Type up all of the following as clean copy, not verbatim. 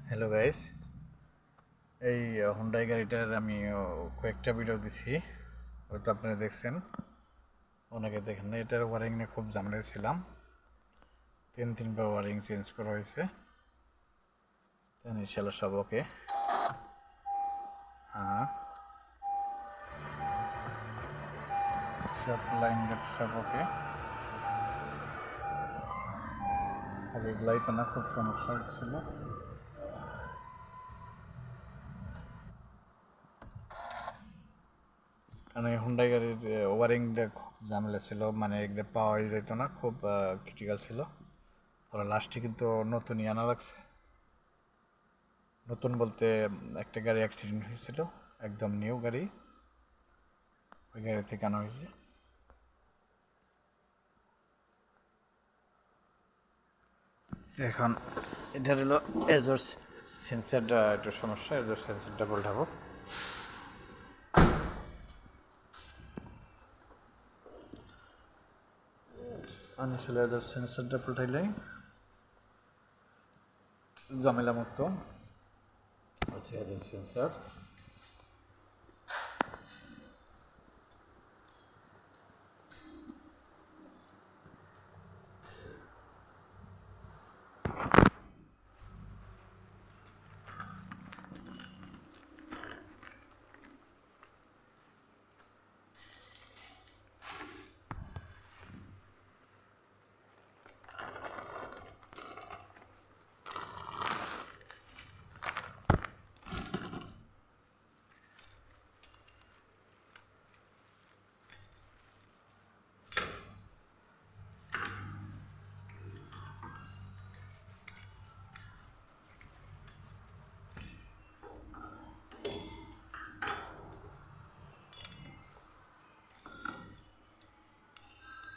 Hello guys, এই Hyundai গাড়িটার আমি কয়েকটা ভিডিও দিছি, হয়তো আপনারা দেখছেন, অনেকে দেখেন না। এটার ওয়ারিং নিয়ে খুব ঝামেলা ছিলাম, তিনবার ওয়ারিং চেঞ্জ করা হয়েছে। ইনশাল্লাহ সব ওকে। হ্যাঁ, সব লাইন গেট সব ওকে। আগে এগুলাই তো না, খুব সমস্যা হচ্ছিল। কারণ এই হুন্ডাই গাড়ির ওয়ারিংটা খুব ঝামেলা ছিল, মানে এগুলো পাওয়াই যেত না, খুব ক্রিটিক্যাল ছিল। পরে লাস্টে কিন্তু নতুনই আনা লাগছে। নতুন বলতে একটা গাড়ি অ্যাক্সিডেন্ট হয়েছিল, একদম নিউ গাড়ি, ওই গাড়ি থেকে আনা হয়েছে। এখন এটার হলো এজোর সেন্সারটা একটু সমস্যা, এজোর সেন্সারটা পাল্টাবো। আসলে এজোর সেন্সারটা পাল্টাইলেই ঝামেলা মুক্ত হচ্ছে এজোর সেন্সার।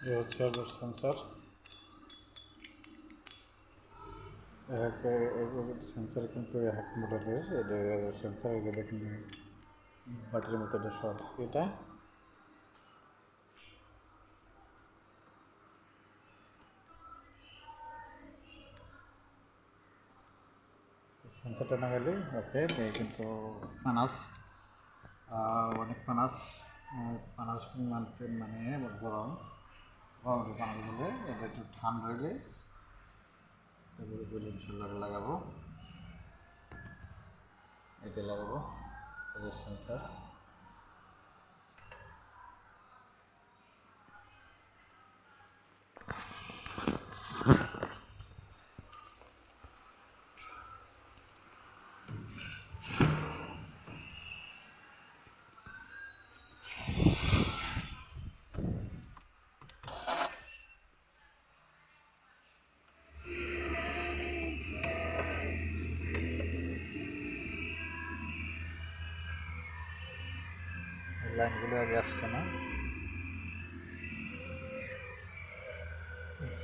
এই হচ্ছে এজোর সেন্সার। সেন্সার কিন্তু এক মডেলের, এটা সেন্সার, এটা দেখুন বাটির মতো, এটা সব এটা। সেন্সারটা না গেলে ওকে, কিন্তু ফানাস, অনেক ফানাস, ফানাস মানতে মানে গরম গরম পানাস বলে, এটা একটু ঠান্ডা হলে তারপরে বলে ইনশাল্লাহ লাগাবো। এটা লাগাবো এজোর সেন্সার। লাইনগুলো আগে আসছে না,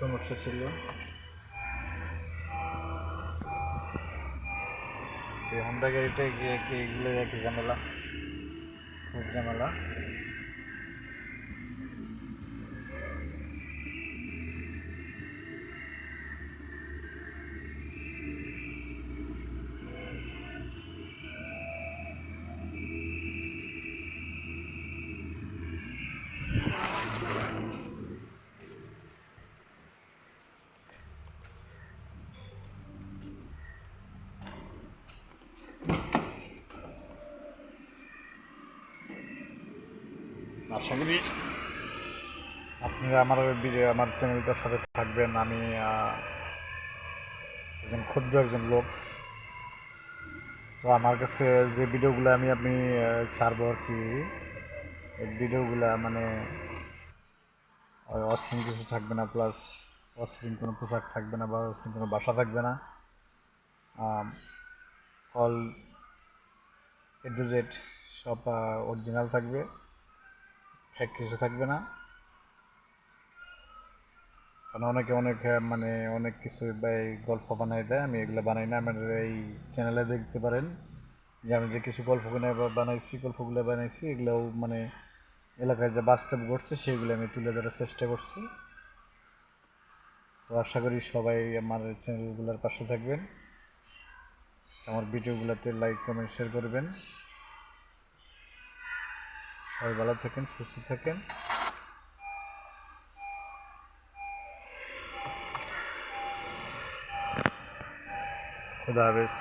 সমস্যা ছিল। এই হোন্ডা গাড়িটা গিয়ে এগুলো একই ঝামেলা, খুব ঝামেলা। আশা করি আপনারা আমার চ্যানেলটার সাথে থাকবেন। আমি একজন ক্ষুদ্র একজন লোক, তো আমার কাছে যে ভিডিওগুলো আপনি ছাড়বো আর কি, এই ভিডিওগুলো মানে অশ্লীল কিছু থাকবে না, প্লাস অশ্লীল কোনো পোশাক থাকবে না, বা অশ্লীল কোনো বাসা থাকবে না। অল এ টু জেড সব অরিজিনাল থাকবে, ফেক কিছু থাকবে না। কারণ অনেকে অনেক মানে অনেক কিছু গল্প বানাই দেয়, আমি এগুলো বানাই না। আমার এই চ্যানেলে দেখতে পারেন যে আমি যে কিছু গল্পগুলো বানাইছি এগুলোও মানে এলাকায় যে বাস্তব ঘটছে সেগুলো আমি তুলে ধরার চেষ্টা করছি। তো আশা করি সবাই আমার চ্যানেলগুলোর পাশে থাকবেন। আমার ভিডিওগুলোতে লাইক কমেন্ট শেয়ার করবেন। সবাই ভালো থাকেন, সুস্থ থাকেন। খুদা হাফেজ।